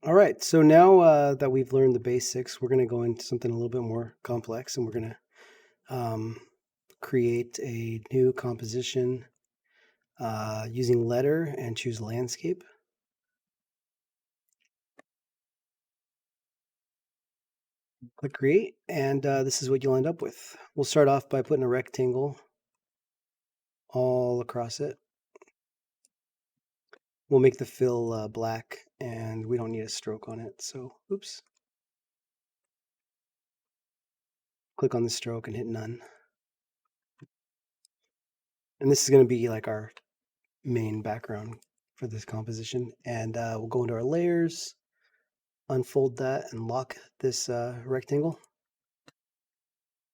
All right, so now that we've learned the basics, we're going to go into something a little bit more complex, and we're going to create a new composition using letter and choose landscape. Click create, and this is what you'll end up with. We'll start off by putting a rectangle all across it. We'll make the fill black, and we don't need a stroke on it, so oops. Click on the stroke and hit none. And this is going to be like our main background for this composition. And we'll go into our layers, unfold that, and lock this rectangle.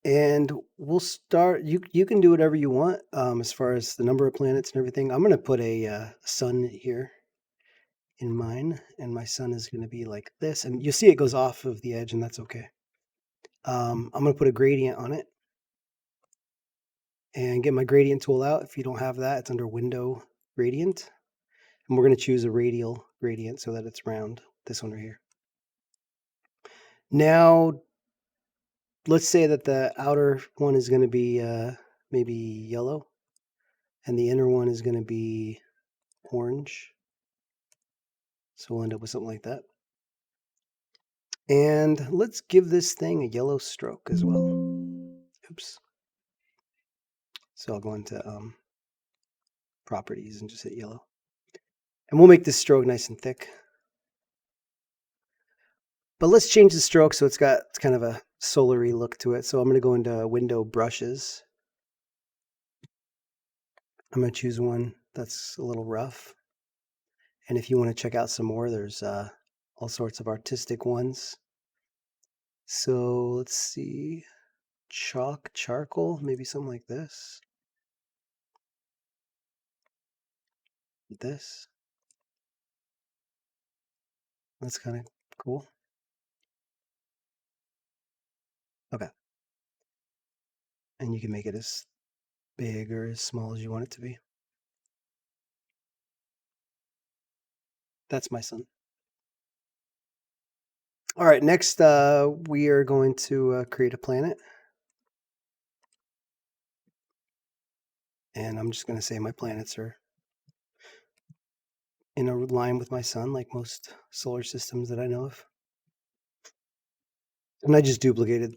And we'll start. You can do whatever you want as far as the number of planets and everything. I'm going to put a sun here in mine, and my sun is going to be like this. And you see it goes off of the edge, and that's okay. I'm going to put a gradient on it and get my gradient tool out. If you don't have that, it's under Window, Gradient. And we're going to choose a radial gradient so that it's round, this one right here. Now, let's say that the outer one is going to be maybe yellow, and the inner one is going to be orange. So we'll end up with something like that. And let's give this thing a yellow stroke as well. Oops. So I'll go into properties and just hit yellow. And we'll make this stroke nice and thick. But let's change the stroke so it's got kind of a solar-y look to it. So I'm going to go into Window, Brushes. I'm going to choose one that's a little rough. And if you want to check out some more, there's all sorts of artistic ones. So let's see, charcoal, maybe something like this. This. That's kind of cool. Okay. And you can make it as big or as small as you want it to be. That's my son. All right, next we are going to create a planet. And I'm just going to say my planets are in a line with my sun, like most solar systems that I know of. And I just duplicated.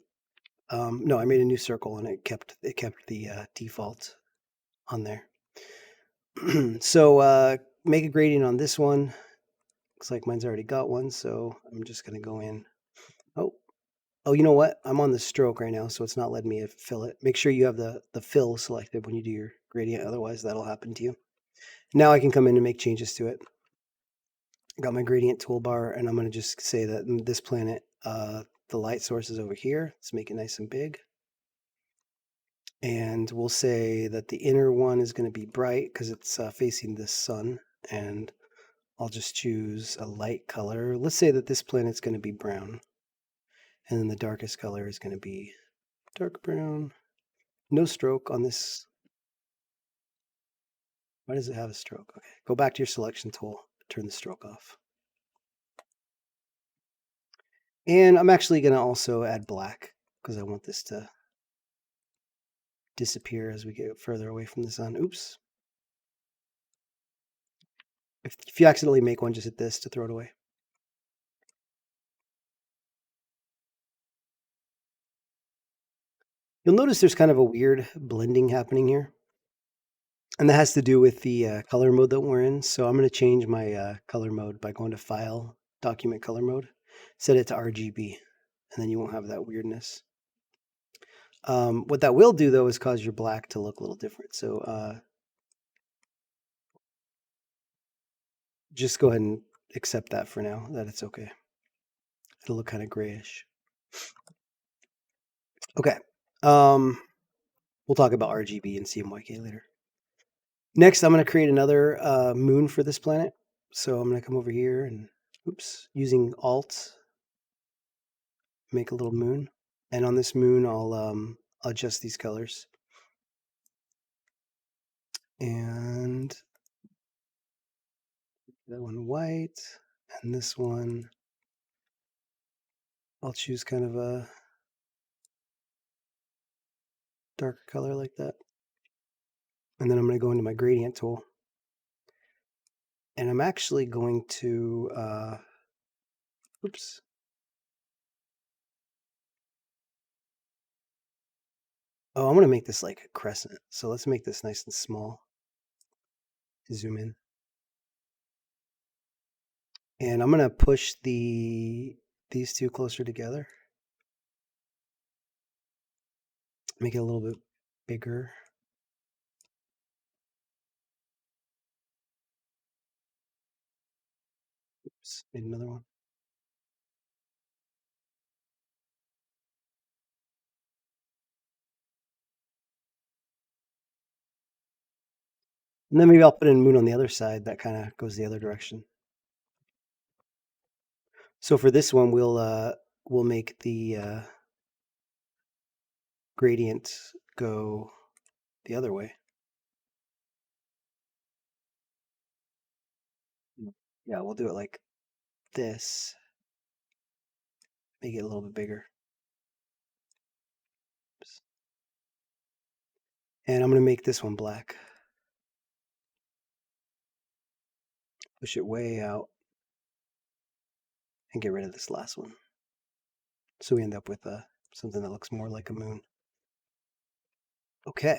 No, I made a new circle, and it kept the default on there. So make a gradient on this one. Looks like mine's already got one, so I'm just going to go in. Oh, you know what? I'm on the stroke right now, so it's not letting me fill it. Make sure you have the fill selected when you do your gradient, otherwise that'll happen to you. Now I can come in and make changes to it. I got my gradient toolbar, and I'm going to just say that this planet, the light source is over here. Let's make it nice and big. And we'll say that the inner one is going to be bright because it's facing the sun. And I'll just choose a light color. Let's say that this planet's going to be brown. And then the darkest color is going to be dark brown. No stroke on this. Why does it have a stroke? Okay, go back to your selection tool. Turn the stroke off. And I'm actually going to also add black because I want this to disappear as we get further away from the sun. Oops. If you accidentally make one, just hit this to throw it away. You'll notice there's kind of a weird blending happening here. And that has to do with the color mode that we're in. So I'm going to change my color mode by going to File, Document Color Mode. Set it to RGB, and then you won't have that weirdness. What that will do, though, is cause your black to look a little different. So just go ahead and accept that for now, that it's okay. It'll look kind of grayish. Okay. We'll talk about RGB and CMYK later. Next, I'm going to create another moon for this planet. So I'm going to come over here and, oops, using Alt, make a little moon. And on this moon, I'll adjust these colors. And that one white, and this one I'll choose kind of a darker color like that. And then I'm going to go into my gradient tool. And I'm actually going to, oops. Oh, I'm going to make this like a crescent. So let's make this nice and small. Zoom in. And I'm going to push these two closer together. Make it a little bit bigger. Oops, made another one. And then maybe I'll put in moon on the other side. That kind of goes the other direction. So for this one, we'll make the gradient go the other way. Yeah, we'll do it like this. Make it a little bit bigger. Oops. And I'm going to make this one black. Push it way out and get rid of this last one. So we end up with something that looks more like a moon. Okay.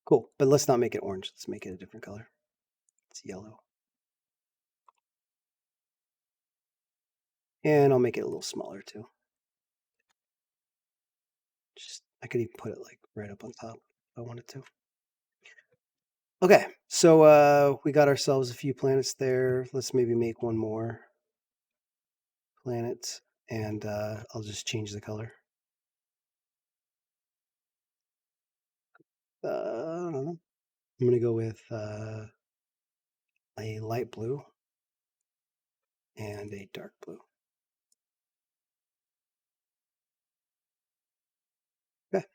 Cool. But let's not make it orange. Let's make it a different color. It's yellow. And I'll make it a little smaller too. I could even put it like right up on top if I wanted to. Okay, so we got ourselves a few planets there. Let's maybe make one more planet, and I'll just change the color. I don't know. I'm gonna go with a light blue and a dark blue. Okay,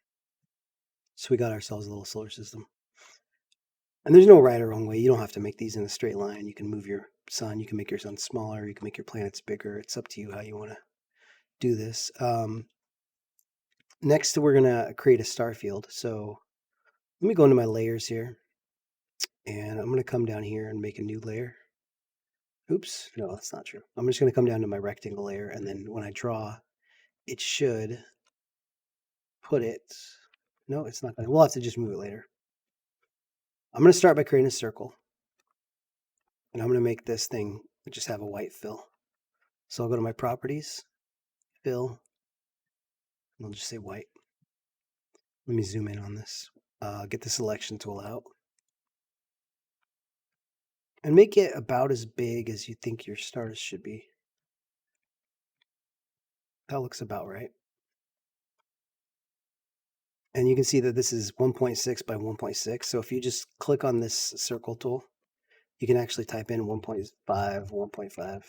so we got ourselves a little solar system. And there's no right or wrong way. You don't have to make these in a straight line. You can move your sun. You can make your sun smaller. You can make your planets bigger. It's up to you how you want to do this. Next, we're going to create a star field. So let me go into my layers here. And I'm going to come down here and make a new layer. Oops, no, that's not true. I'm just going to come down to my rectangle layer. And then when I draw, it should put it. No, it's not going to. We'll have to just move it later. I'm going to start by creating a circle. And I'm going to make this thing just have a white fill. So I'll go to my properties, fill, and I'll just say white. Let me zoom in on this. Get the selection tool out. And make it about as big as you think your stars should be. That looks about right. And you can see that this is 1.6 by 1.6. So if you just click on this circle tool, you can actually type in 1.5, 1.5.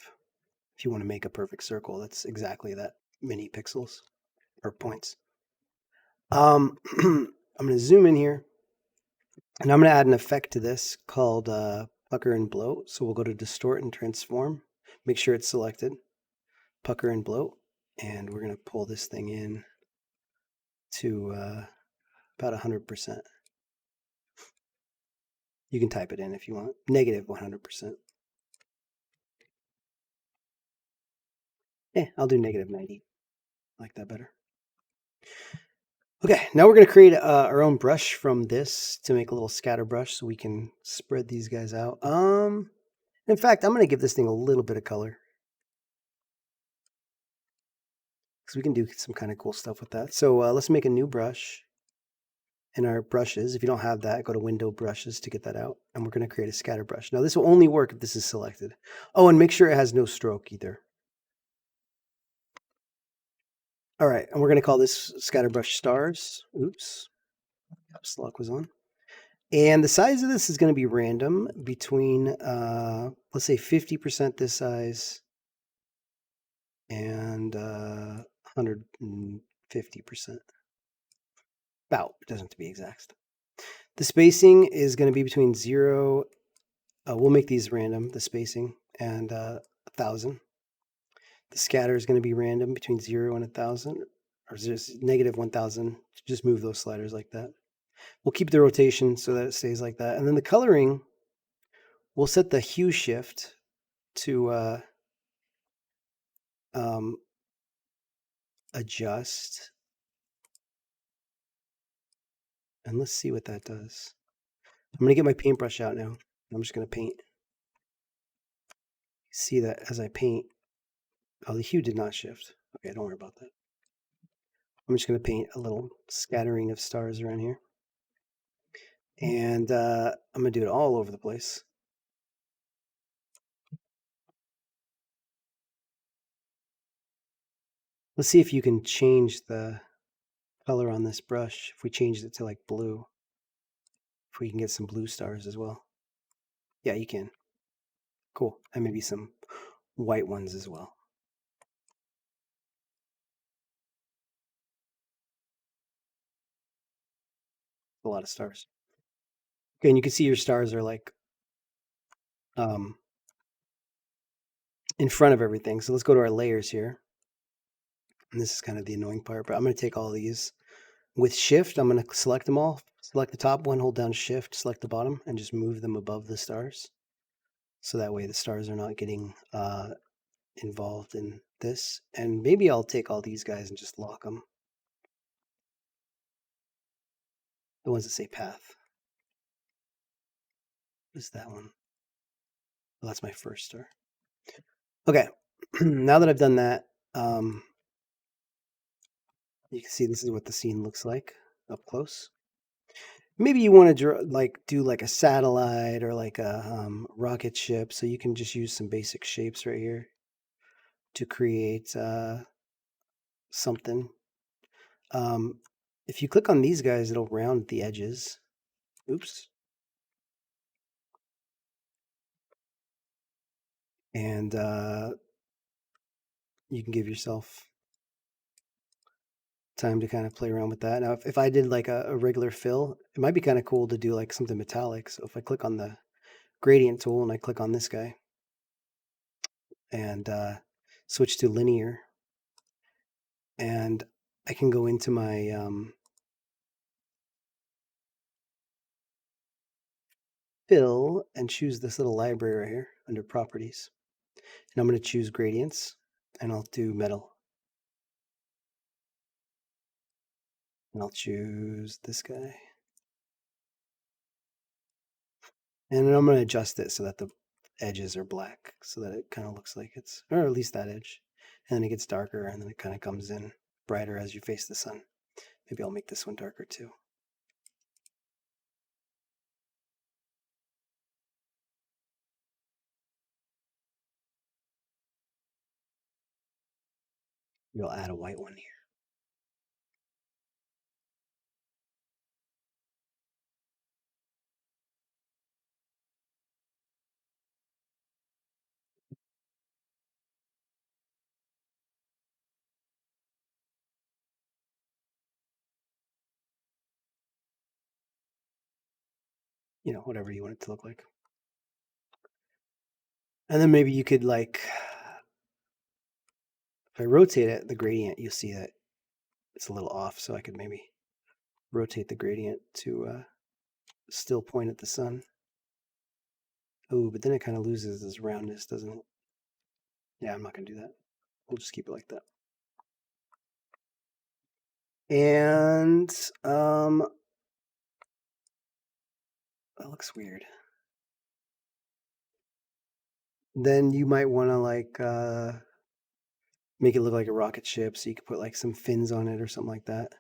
If you want to make a perfect circle, that's exactly that many pixels or points. I'm going to zoom in here, and I'm going to add an effect to this called pucker and bloat. So we'll go to distort and transform. Make sure it's selected. Pucker and bloat. And we're going to pull this thing in to about 100%. You can type it in if you want. Negative 100%. I'll do negative 90. I like that better. Okay, now we're going to create our own brush from this to make a little scatter brush so we can spread these guys out. In fact, I'm going to give this thing a little bit of color, because we can do some kind of cool stuff with that. So let's make a new brush in our brushes. If you don't have that, go to Window Brushes to get that out. And we're going to create a scatter brush. Now this will only work if this is selected. Oh, and make sure it has no stroke either. All right, and we're going to call this scatter brush stars. Oops, caps lock was on. And the size of this is going to be random between, let's say 50% this size and 150%. About, it doesn't have to be exact. The spacing is going to be between 0, we'll make these random, the spacing, and 1,000. The scatter is going to be random between 0 and 1,000, or just negative 1,000. Just move those sliders like that. We'll keep the rotation so that it stays like that. And then the coloring, we'll set the hue shift to adjust. And let's see what that does. I'm going to get my paintbrush out now. I'm just going to paint. See that as I paint, oh, the hue did not shift. Okay, don't worry about that. I'm just going to paint a little scattering of stars around here. And I'm going to do it all over the place. Let's see if you can change the color on this brush. If we changed it to like blue, if we can get some blue stars as well. Yeah, you can. Cool. And maybe some white ones as well. A lot of stars. Okay, and you can see your stars are like in front of everything. So let's go to our layers here. And this is kind of the annoying part, but I'm going to take all these. With shift, I'm going to select them all. Select the top one, hold down shift, select the bottom, and just move them above the stars. So that way the stars are not getting involved in this. And maybe I'll take all these guys and just lock them. The ones that say path. What is that one? Well, that's my first star. Okay, now that I've done that, you can see this is what the scene looks like up close. Maybe you want to do like a satellite or like a rocket ship, so you can just use some basic shapes right here to create something. If you click on these guys, it'll round the edges. Oops. And you can give yourself time to kind of play around with that. Now, if I did like a regular fill, it might be kind of cool to do like something metallic. So if I click on the gradient tool and I click on this guy and switch to linear, and I can go into my fill and choose this little library right here under properties. And I'm going to choose gradients and I'll do metal. And I'll choose this guy. And then I'm going to adjust it so that the edges are black so that it kind of looks like it's, or at least that edge. And then it gets darker and then it kind of comes in brighter as you face the sun. Maybe I'll make this one darker too. We'll add a white one here. You know, whatever you want it to look like. And then maybe you could like, if I rotate it, the gradient, you'll see that it's a little off. So I could maybe rotate the gradient to still point at the sun. Oh, but then it kind of loses this roundness, doesn't it? Yeah, I'm not going to do that. We'll just keep it like that. And that looks weird. Then you might want to like make it look like a rocket ship, so you could put like some fins on it or something like that.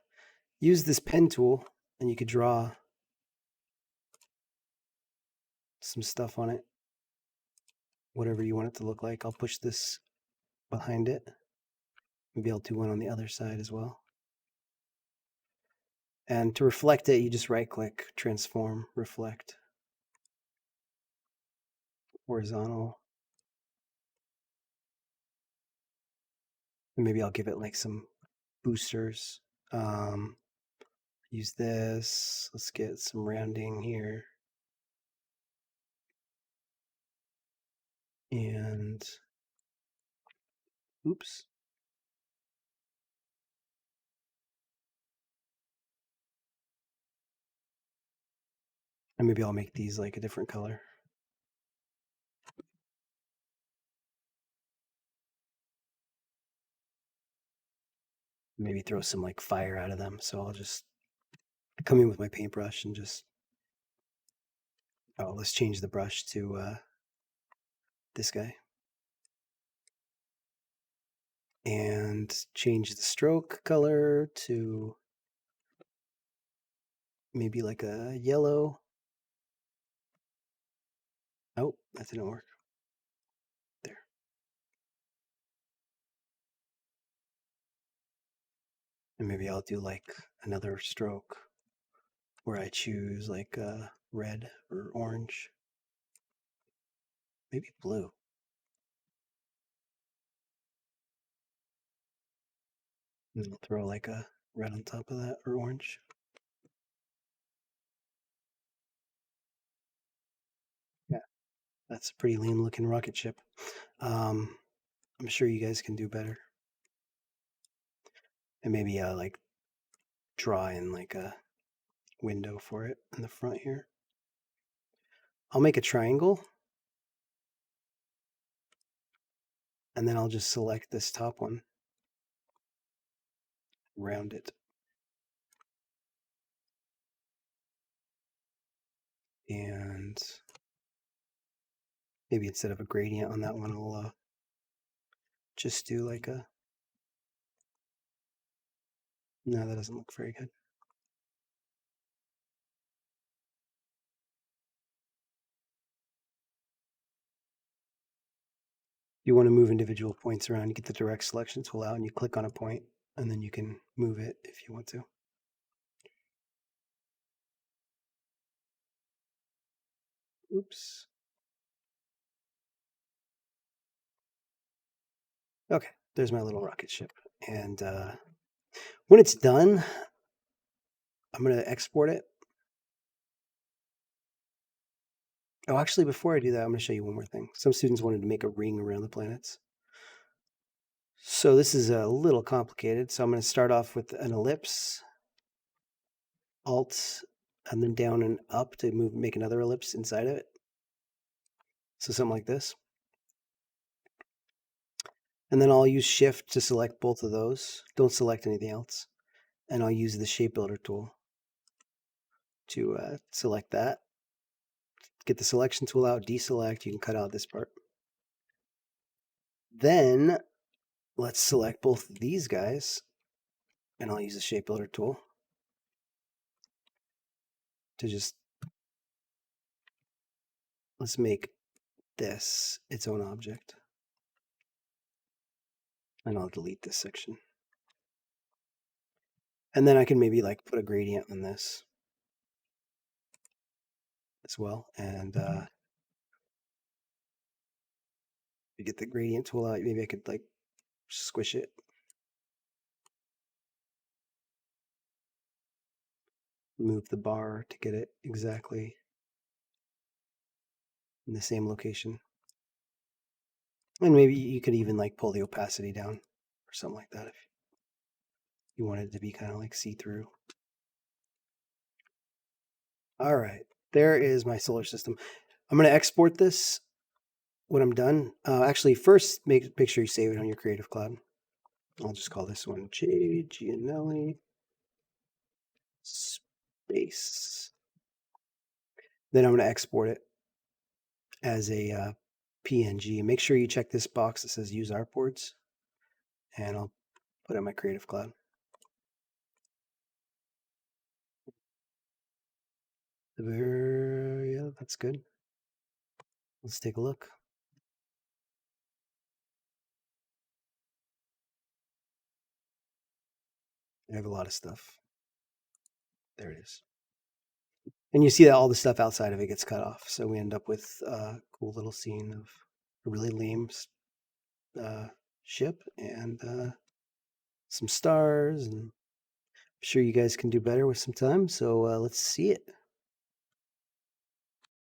Use this pen tool and you could draw some stuff on it, whatever you want it to look like. I'll push this behind it. Maybe I'll do one on the other side as well. And to reflect it, you just right click, transform, reflect, horizontal. And maybe I'll give it like some boosters. Use this. Let's get some rounding here. And Oops. And maybe I'll make these like a different color. Maybe throw some like fire out of them. So I'll just come in with my paintbrush and just, oh, let's change the brush to this guy. And change the stroke color to maybe like a yellow. Oh, that didn't work. There. And maybe I'll do like another stroke where I choose like red or orange. Maybe blue. And I'll throw like a red on top of that or orange. Yeah, that's a pretty lean looking rocket ship. I'm sure you guys can do better. And maybe like draw in like a window for it in the front here. I'll make a triangle. And then I'll just select this top one, round it. And maybe instead of a gradient on that one, I'll just do like a, no, that doesn't look very good. You want to move individual points around, you get the direct selection tool out and you click on a point and then you can move it if you want to. Oops. Okay, there's my little rocket ship. And when it's done, I'm going to export it. Oh, actually, before I do that, I'm going to show you one more thing. Some students wanted to make a ring around the planets. So this is a little complicated. So I'm going to start off with an ellipse, Alt, and then down and up to make another ellipse inside of it. So something like this. And then I'll use Shift to select both of those. Don't select anything else. And I'll use the Shape Builder tool to select that. Get the selection tool out, deselect. You can cut out this part. Then let's select both of these guys. And I'll use the Shape Builder tool to just, let's make this its own object. And I'll delete this section. And then I can maybe like put a gradient on this as well. And you get the gradient tool out, maybe I could like squish it. Move the bar to get it exactly in the same location. And maybe you could even like pull the opacity down or something like that if you wanted it to be kind of like see-through. All right, there is my solar system. I'm going to export this when I'm done. Actually, first make sure you save it on your Creative Cloud. I'll just call this one J. Gianelli Space. Then I'm going to export it as a PNG. Make sure you check this box that says use artboards, and I'll put it in my Creative Cloud. Yeah, that's good. Let's take a look. I have a lot of stuff. There it is. And you see that all the stuff outside of it gets cut off. So we end up with a cool little scene of a really lame ship and some stars. And I'm sure you guys can do better with some time. So let's see it.